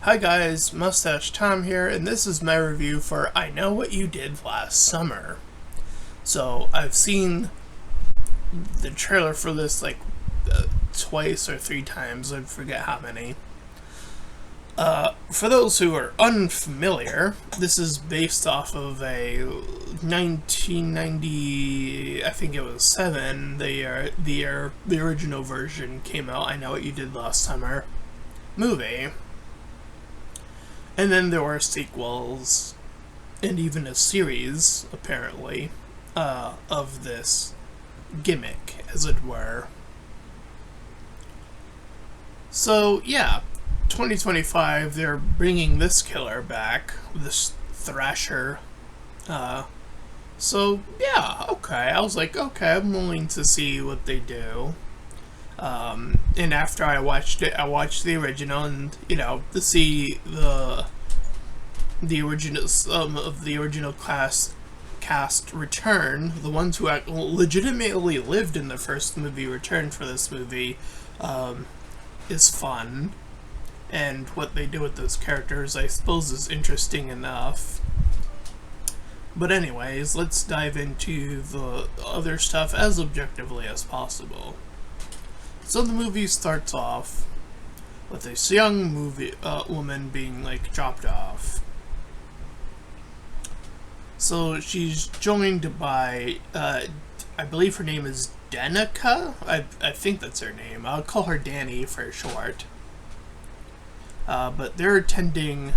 Hi guys, Mustached Tom here, and this is my review for I Know What You Did Last Summer. So, I've seen the trailer for this twice or three times, I forget how many. For those who are unfamiliar, this is based off of a 1990, I think it was 7, the original version came out, I Know What You Did Last Summer movie. And then there were sequels, and even a series, apparently, of this gimmick, as it were. So, yeah, 2025, they're bringing this killer back, this Thrasher. So, yeah, okay. I was like, okay, I'm willing to see what they do. And after I watched it, I watched the original, and to see the original of the original cast return, the ones who legitimately lived in the first movie return for this movie, is fun, and what they do with those characters, I suppose, is interesting enough. But anyways, let's dive into the other stuff as objectively as possible. So the movie starts off with this young woman being dropped off. So she's joined by, I believe her name is Danica? I think that's her name. I'll call her Danny for short. But they're attending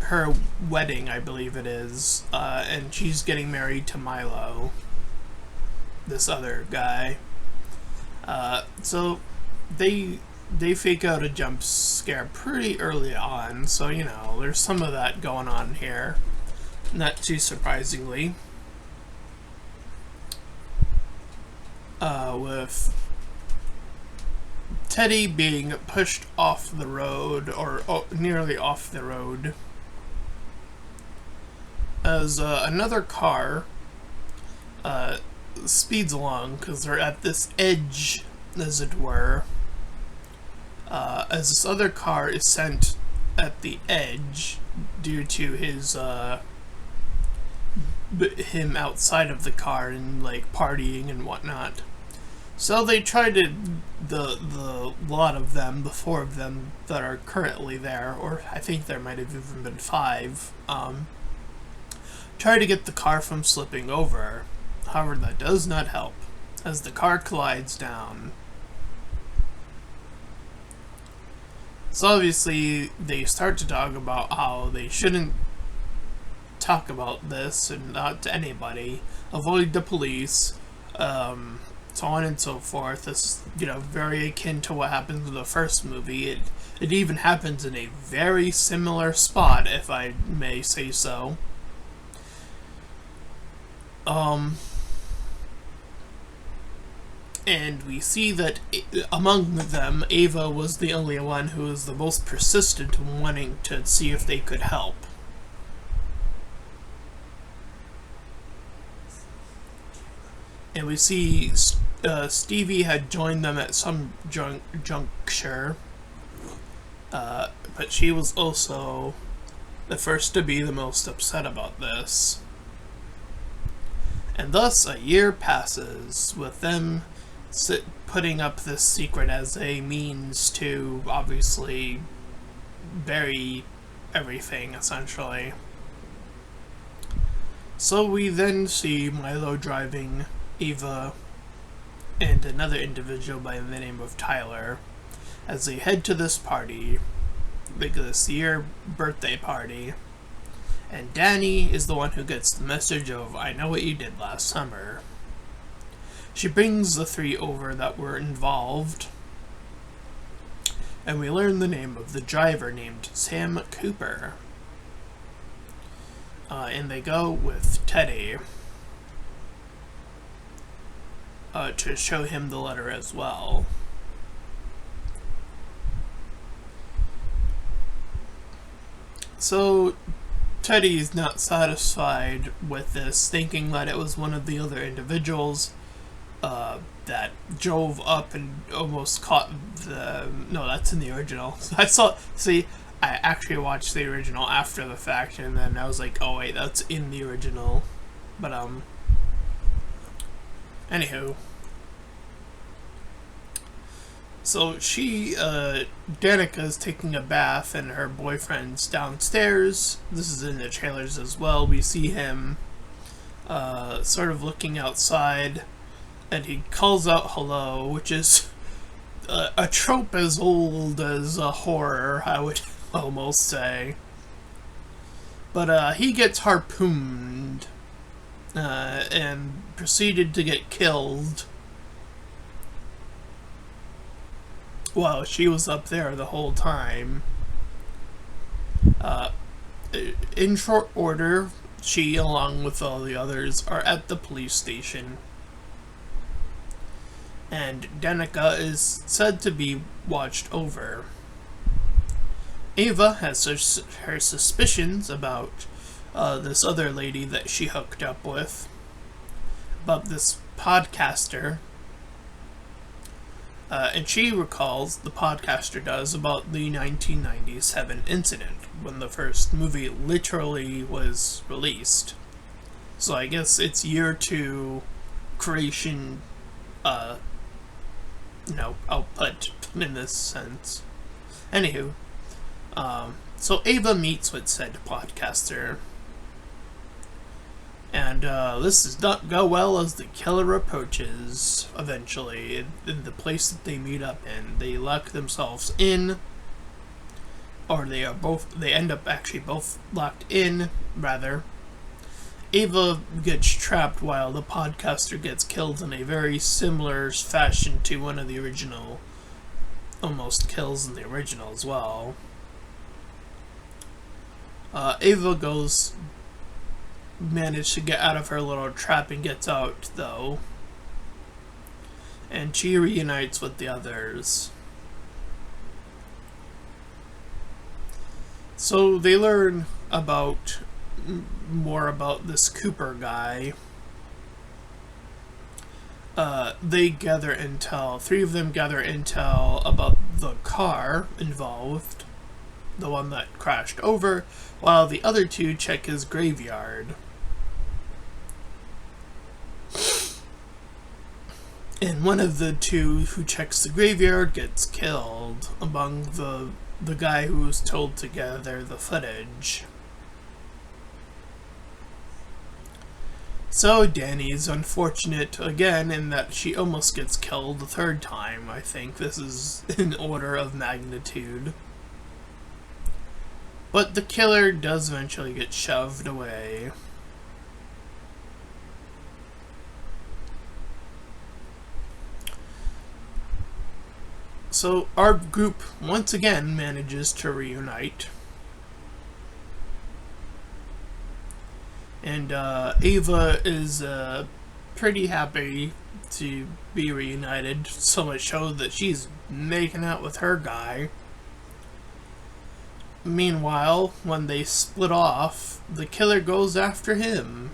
her wedding, I believe it is, and she's getting married to Milo, this other guy. So they fake out a jump scare pretty early on, so there's some of that going on here, not too surprisingly. With Teddy being pushed off the road, or nearly off the road, as another car speeds along, because they're at this edge, as it were, as this other car is sent at the edge due to him outside of the car and partying and whatnot. So they try to, the lot of them, the four of them that are currently there, or I think there might have even been five, try to get the car from slipping over. However, that does not help, as the car collides down. So obviously, they start to talk about how they shouldn't talk about this, and not to anybody, avoid the police, so on and so forth. It's, very akin to what happens in the first movie. It even happens in a very similar spot, if I may say so. And we see that among them, Ava was the only one who was the most persistent in wanting to see if they could help. And we see Stevie had joined them at some juncture, but she was also the first to be the most upset about this. And thus a year passes, with them putting up this secret as a means to obviously bury everything, essentially. So we then see Milo driving Eva and another individual by the name of Tyler as they head to this party, this year birthday party, and Danny is the one who gets the message of I know what you did last summer. She brings the three over that were involved, and we learn the name of the driver, named Sam Cooper. And they go with Teddy to show him the letter as well. So Teddy's not satisfied with this, thinking that it was one of the other individuals that drove up and almost caught the... No, that's in the original. I actually watched the original after the fact, and then I was like, oh wait, that's in the original. But anywho. So Danica's taking a bath and her boyfriend's downstairs. This is in the trailers as well. We see him sort of looking outside, and he calls out hello, which is a trope as old as a horror, I would almost say. But he gets harpooned and proceeded to get killed. Well, she was up there the whole time. In short order, she, along with all the others, are at the police station. And Danica is said to be watched over. Ava has her suspicions about this other lady that she hooked up with, about this podcaster. And she recalls, the podcaster does, about the 1997 incident, when the first movie literally was released. So I guess it's year 2 creation, output in this sense. Anywho, so Ava meets with said podcaster, and this does not go well as the killer approaches eventually in the place that they meet up in. They lock themselves in, or they end up actually both locked in, rather. Ava gets trapped while the podcaster gets killed in a very similar fashion to one of the original, almost kills in the original as well. Ava manages to get out of her little trap and gets out, though. And she reunites with the others. So they learn more about this Cooper guy. They gather intel. 3 of them gather intel about the car involved, the one that crashed over, while the other 2 check his graveyard. And one of the 2 who checks the graveyard gets killed among the guy who was told to gather the footage. So Danny's unfortunate again in that she almost gets killed the 3rd time. I think this is in order of magnitude. But the killer does eventually get shoved away. So our group once again manages to reunite. And Ava is pretty happy to be reunited, so much so that she's making out with her guy. Meanwhile, when they split off, the killer goes after him.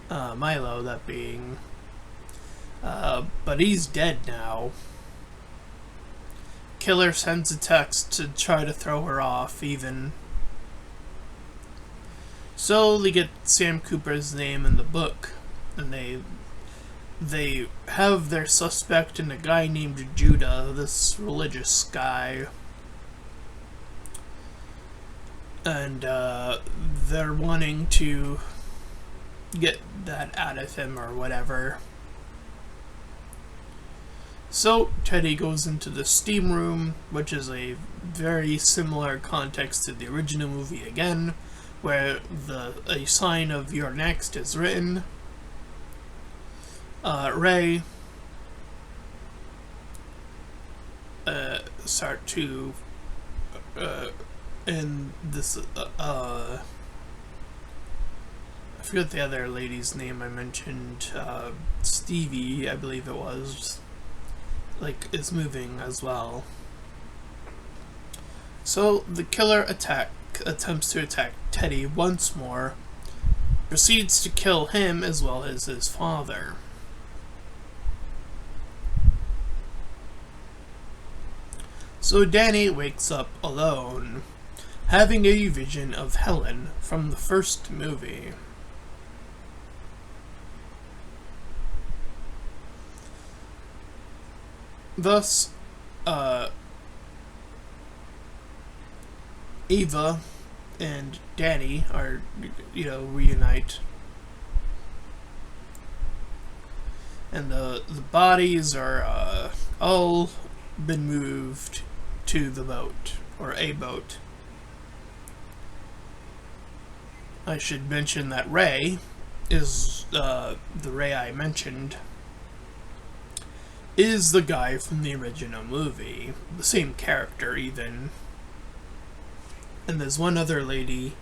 Milo, that being. But he's dead now. Killer sends a text to try to throw her off, even. So they get Sam Cooper's name in the book, and they have their suspect in a guy named Judah, this religious guy. And they're wanting to get that out of him or whatever. So Teddy goes into the steam room, which is a very similar context to the original movie again, where a sign of "You're next" is written. Ray start to and this I forget the other lady's name I mentioned, Stevie, I believe it was, is moving as well. So the killer attempts to attack Teddy once more, proceeds to kill him as well as his father. So Danny wakes up alone, having a vision of Helen from the first movie. Thus, Ava and Danny are, reunite. And the bodies are all been moved to the boat, or a boat. I should mention that Ray is, the Ray I mentioned, is the guy from the original movie. The same character, even. And there's one other lady,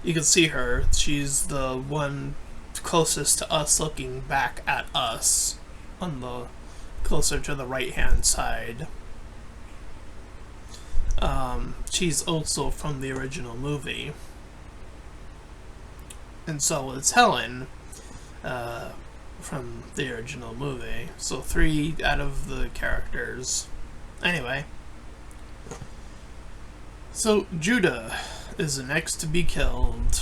you can see her, she's the one closest to us, looking back at us, on the closer to the right hand side. She's also from the original movie, and so is Helen from the original movie. So 3 out of the characters. Anyway, so Judah is the next to be killed.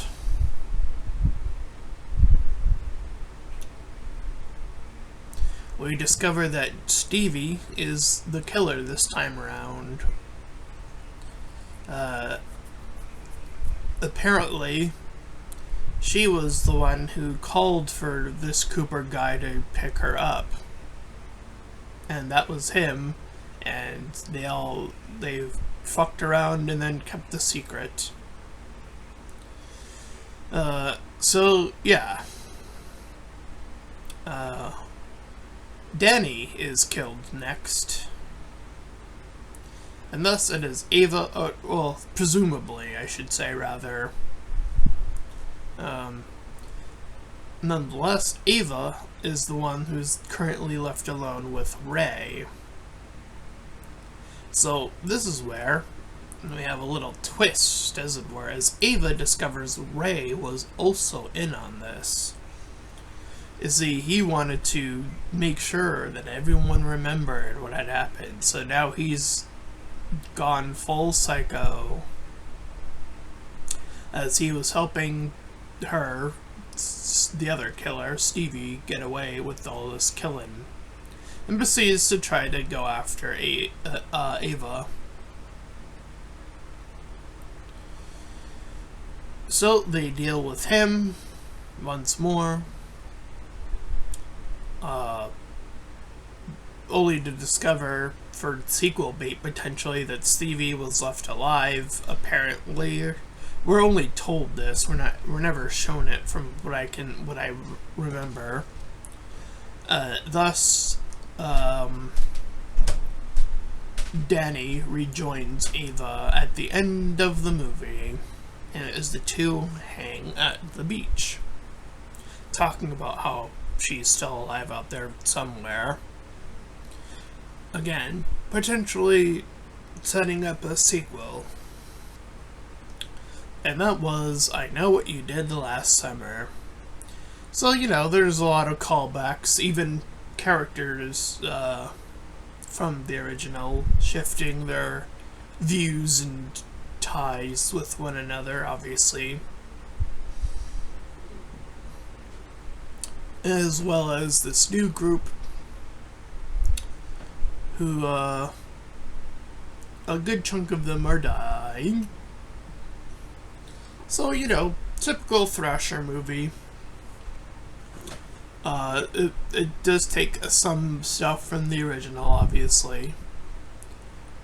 We discover that Stevie is the killer this time around. Apparently, she was the one who called for this Cooper guy to pick her up. And that was him, and they fucked around and then kept the secret. So, yeah. Danny is killed next. And thus it is Ava, well, presumably, I should say, rather. Nonetheless, Ava is the one who's currently left alone with Ray. So, this is where we have a little twist, as it were, as Ava discovers Ray was also in on this. You see, he wanted to make sure that everyone remembered what had happened, so now he's gone full psycho, as he was helping her, the other killer, Stevie, get away with all this killing, and proceeds to try to go after Ava. So they deal with him once more, only to discover, for sequel bait potentially, that Stevie was left alive. Apparently, we're only told this. We're never shown it from what I remember. Thus, Danny rejoins Ava at the end of the movie, and as the two hang at the beach, talking about how she's still alive out there somewhere. Again, potentially setting up a sequel. And that was I Know What You Did the Last Summer. So, there's a lot of callbacks, even characters from the original shifting their views and ties with one another, obviously. As well as this new group who, a good chunk of them are dying. So, typical Thrasher movie. It does take some stuff from the original, obviously.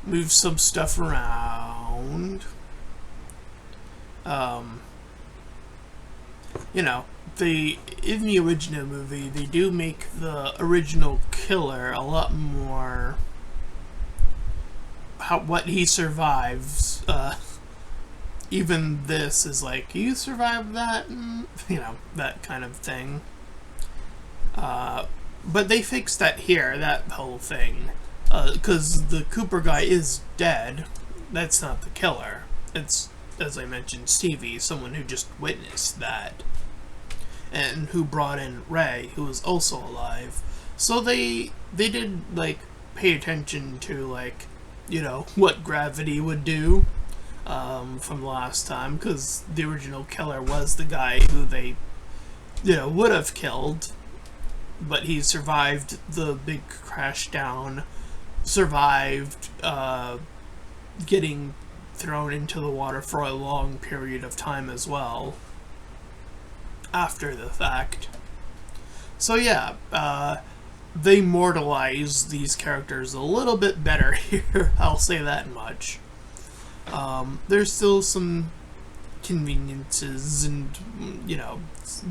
Move some stuff around. In the original movie, they do make the original killer a lot more what he survives. Even this is like, you survived that, that kind of thing. But they fixed that here, that whole thing, because the Cooper guy is dead. That's not the killer. It's, as I mentioned, Stevie, someone who just witnessed that, and who brought in Ray, who was also alive. So they did, pay attention to, what gravity would do from last time, because the original killer was the guy who they, would have killed, but he survived the big crash down, survived getting thrown into the water for a long period of time as well, after the fact. So yeah, they mortalize these characters a little bit better here, I'll say that much. There's still some conveniences and,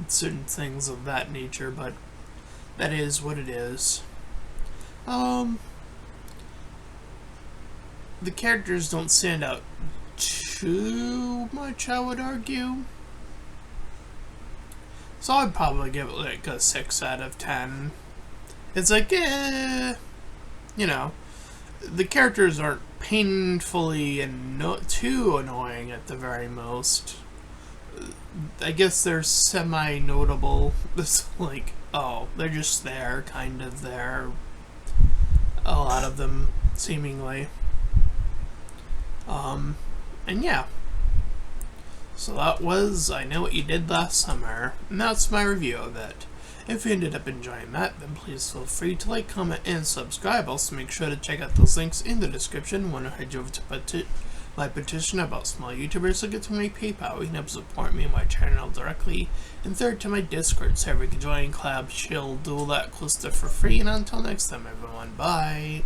certain things of that nature, but that is what it is. The characters don't stand out too much, I would argue. So I'd probably give it like a 6 out of 10. It's like, the characters aren't painfully and too annoying at the very most. I guess they're semi-notable. It's like, oh, they're just there, kind of there. A lot of them, seemingly. And yeah. So that was I Know What You Did Last Summer, and that's my review of it. If you ended up enjoying that, then please feel free to like, comment, and subscribe. Also, make sure to check out those links in the description when I head you over to my petition about small YouTubers to get to my PayPal. You can help support me and my channel directly. And third, to my Discord server, you can join, collab, chill, do all that cool stuff for free. And until next time, everyone, bye.